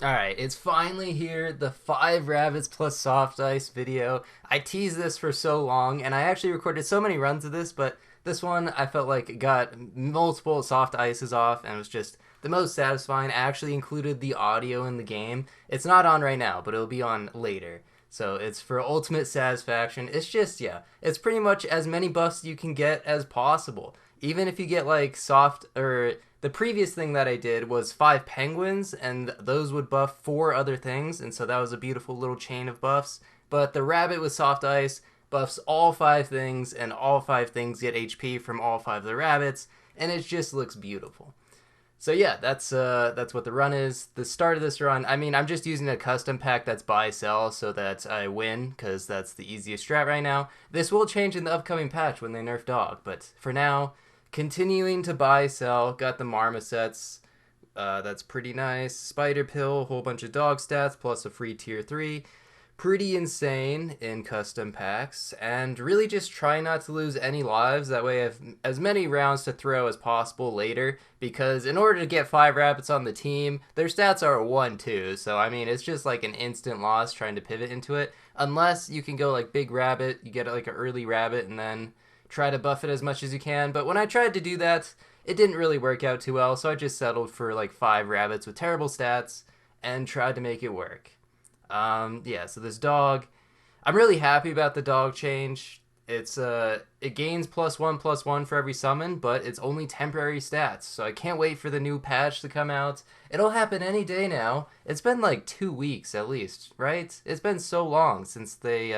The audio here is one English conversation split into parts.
Alright, it's finally here, the 5 rabbits plus soft ice video. I teased this for so long, and I actually recorded so many runs of this, but this one I felt like it got multiple soft ices off, and it was just the most satisfying. I actually included the audio in the game. It's not on right now, but it'll be on later. So it's for ultimate satisfaction. It's just, yeah, it's pretty much as many buffs you can get as possible. Even if you get like soft or the previous thing that I did was 5 penguins, and those would buff 4 other things, and so that was a beautiful little chain of buffs. But the rabbit with soft ice buffs all 5 things, and all 5 things get HP from all 5 of the rabbits, and it just looks beautiful. So yeah, that's what the run is. The start of this run, I mean, I'm just using a custom pack that's buy sell so that I win because that's the easiest strat right now. This will change in the upcoming patch when they nerf dog, but for now, continuing to buy sell. Got the marmosets. That's pretty nice. Spider pill, a whole bunch of dog stats plus a free tier 3. Pretty insane in custom packs, and really just try not to lose any lives. That way I have as many rounds to throw as possible later, because in order to get 5 rabbits on the team, their stats are a 1-2, so I mean, it's just like an instant loss trying to pivot into it, unless you can go like big rabbit, you get like an early rabbit, and then try to buff it as much as you can. But when I tried to do that, it didn't really work out too well, so I just settled for like 5 rabbits with terrible stats and tried to make it work. Yeah, so this dog, I'm really happy about the dog change. It gains +1/+1 for every summon, but it's only temporary stats. So I can't wait for the new patch to come out. It'll happen any day now. It's been like 2 weeks at least, right? It's been so long since they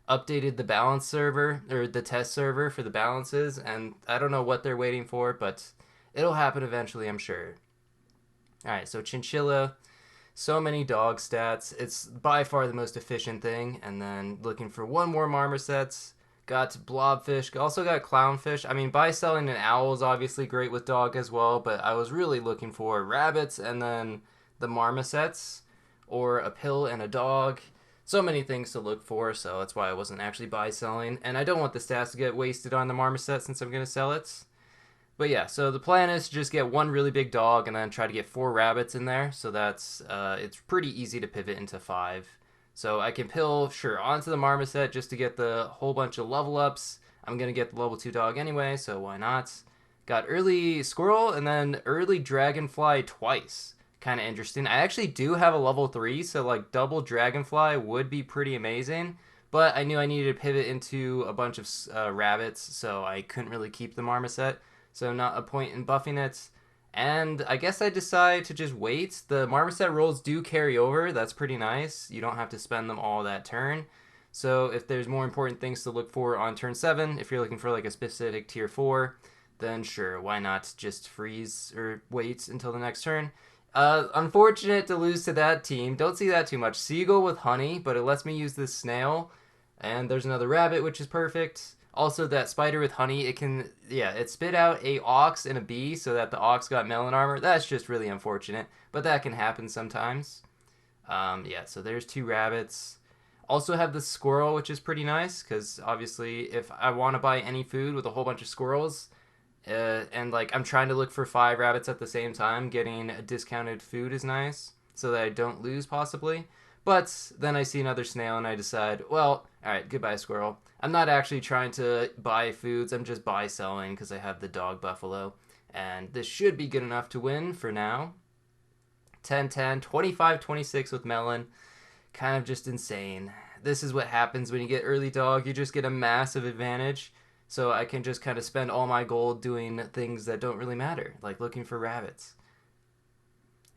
updated the balance server or the test server for the balances, and I don't know what they're waiting for, but it'll happen eventually, I'm sure. All right, so chinchilla, so many dog stats. It's by far the most efficient thing. And then looking for one more marmosets. Got blobfish. Also got clownfish. I mean, by selling an owl is obviously great with dog as well, but I was really looking for rabbits and then the marmosets or a pill and a dog. So many things to look for, so that's why I wasn't actually buy selling. And I don't want the stats to get wasted on the marmoset since I'm going to sell it. But yeah, so the plan is to just get one really big dog and then try to get 4 rabbits in there. So that's it's pretty easy to pivot into 5. So I can pill sure onto the marmoset just to get the whole bunch of level ups. I'm gonna get the level 2 dog anyway, so why not? Got early squirrel and then early dragonfly twice. Kind of interesting. I actually do have a level 3, so like double dragonfly would be pretty amazing. But I knew I needed to pivot into a bunch of rabbits, so I couldn't really keep the marmoset, so not a point in buffing it. And I guess I decide to just wait. The marmoset rolls do carry over. That's pretty nice. You don't have to spend them all that turn. So if there's more important things to look for on turn 7, if you're looking for like a specific tier 4, then sure, why not just freeze or wait until the next turn. Unfortunate to lose to that team. Don't see that too much. Seagull with honey, but it lets me use this snail. And there's another rabbit, which is perfect. Also, that spider with honey, it can, yeah, it spit out a ox and a bee so that the ox got melon armor. That's just really unfortunate, but that can happen sometimes. Yeah, so there's 2 rabbits. Also have the squirrel, which is pretty nice because obviously, if I want to buy any food with a whole bunch of squirrels, and like I'm trying to look for 5 rabbits at the same time, getting a discounted food is nice so that I don't lose possibly. But then I see another snail and I decide, well, all right, goodbye squirrel. I'm not actually trying to buy foods. I'm just buy selling because I have the dog buffalo, and this should be good enough to win for now. 10-10, 25-26 with melon. Kind of just insane. This is what happens when you get early dog. You just get a massive advantage. So I can just kind of spend all my gold doing things that don't really matter, like looking for rabbits.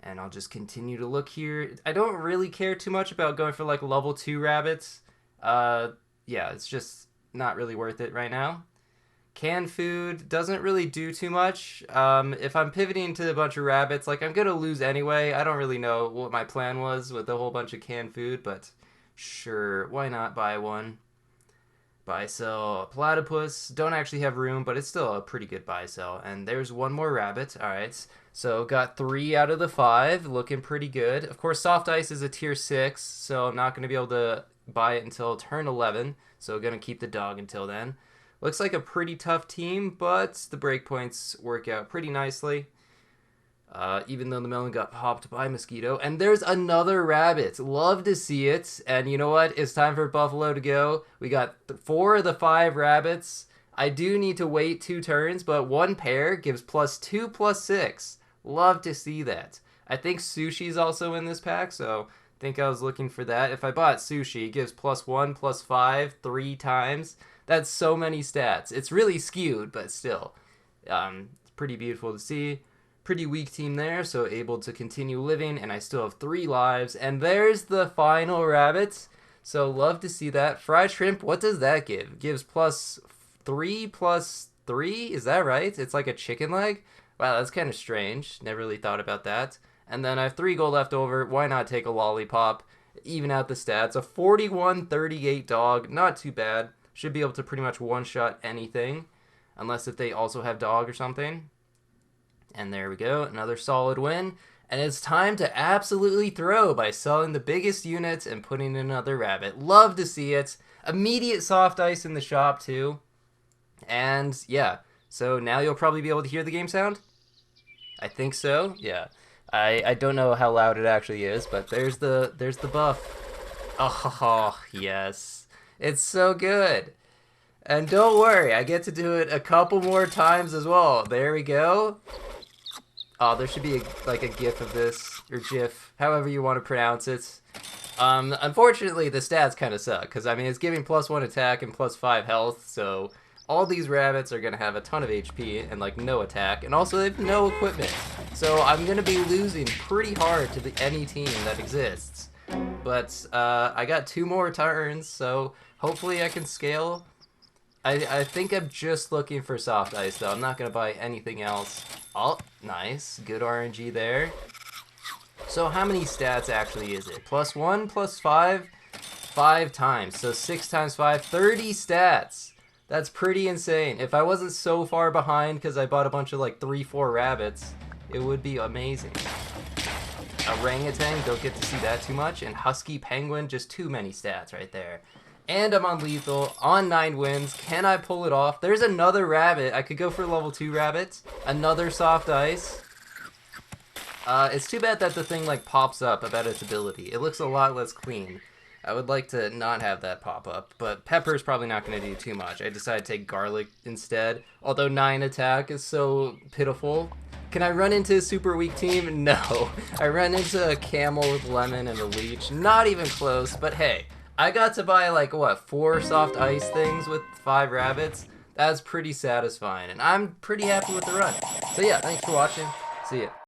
And I'll just continue to look here. I don't really care too much about going for like level 2 rabbits. Uh, yeah, it's just not really worth it right now. Canned food doesn't really do too much. If I'm pivoting to a bunch of rabbits, like I'm gonna lose anyway. I don't really know what my plan was with a whole bunch of canned food, but sure, why not buy one? Buy sell platypus. Don't actually have room, but it's still a pretty good buy sell. And there's one more rabbit. All right, so got 3 out of the 5, looking pretty good. Of course, soft ice is a tier 6, so I'm not gonna be able to buy it until turn 11. So gonna keep the dog until then. Looks like a pretty tough team, but the breakpoints work out pretty nicely. Even though the melon got popped by mosquito. And there's another rabbit. Love to see it. And you know what? It's time for Buffalo to go. We got 4 of the 5 rabbits. I do need to wait 2 turns, but 1 pair gives +2 +6. Love to see that. I think sushi's also in this pack, so I think I was looking for that. If I bought sushi, it gives +1 +5 3 times. That's so many stats. It's really skewed, but still. It's pretty beautiful to see. Pretty weak team there, so able to continue living, and I still have 3 lives. And there's the final rabbit. So love to see that. Fried shrimp, what does that give? It gives +3 +3? Is that right? It's like a chicken leg? Wow, that's kind of strange. Never really thought about that. And then I have 3 gold left over. Why not take a lollipop? Even out the stats. A 41-38 dog. Not too bad. Should be able to pretty much one-shot anything. Unless if they also have dog or something. And there we go. Another solid win. And it's time to absolutely throw by selling the biggest units and putting in another rabbit. Love to see it. Immediate soft ice in the shop too. And yeah. So now you'll probably be able to hear the game sound? I think so. Yeah. I don't know how loud it actually is, but there's the buff. Oh, yes. It's so good. And don't worry, I get to do it a couple more times as well. There we go. Oh, there should be like a GIF of this, or GIF, however you want to pronounce it. Unfortunately, the stats kind of suck, because I mean, it's giving +1 attack and +5 health, so all these rabbits are going to have a ton of HP and like no attack, and also they have no equipment. So I'm going to be losing pretty hard to any team that exists. But I got 2 more turns, so hopefully I can scale. I think I'm just looking for soft ice, though. I'm not going to buy anything else. Oh, nice. Good RNG there. So how many stats actually is it? +1, +5? 5 times. So 6 times 5, 30 stats. That's pretty insane. If I wasn't so far behind because I bought a bunch of like 3-4 rabbits, it would be amazing. Orangutan, don't get to see that too much. And Husky Penguin, just too many stats right there. And I'm on lethal, on 9 wins. Can I pull it off? There's another rabbit. I could go for level 2 rabbit. Another soft ice. It's too bad that the thing like pops up about its ability. It looks a lot less clean. I would like to not have that pop up, but pepper's probably not going to do too much. I decided to take garlic instead, although 9 attack is so pitiful. Can I run into a super weak team? No. I run into a camel with lemon and a leech. Not even close, but hey. I got to buy like, what, 4 soft ice things with 5 rabbits? That's pretty satisfying, and I'm pretty happy with the run. So yeah, thanks for watching. See ya.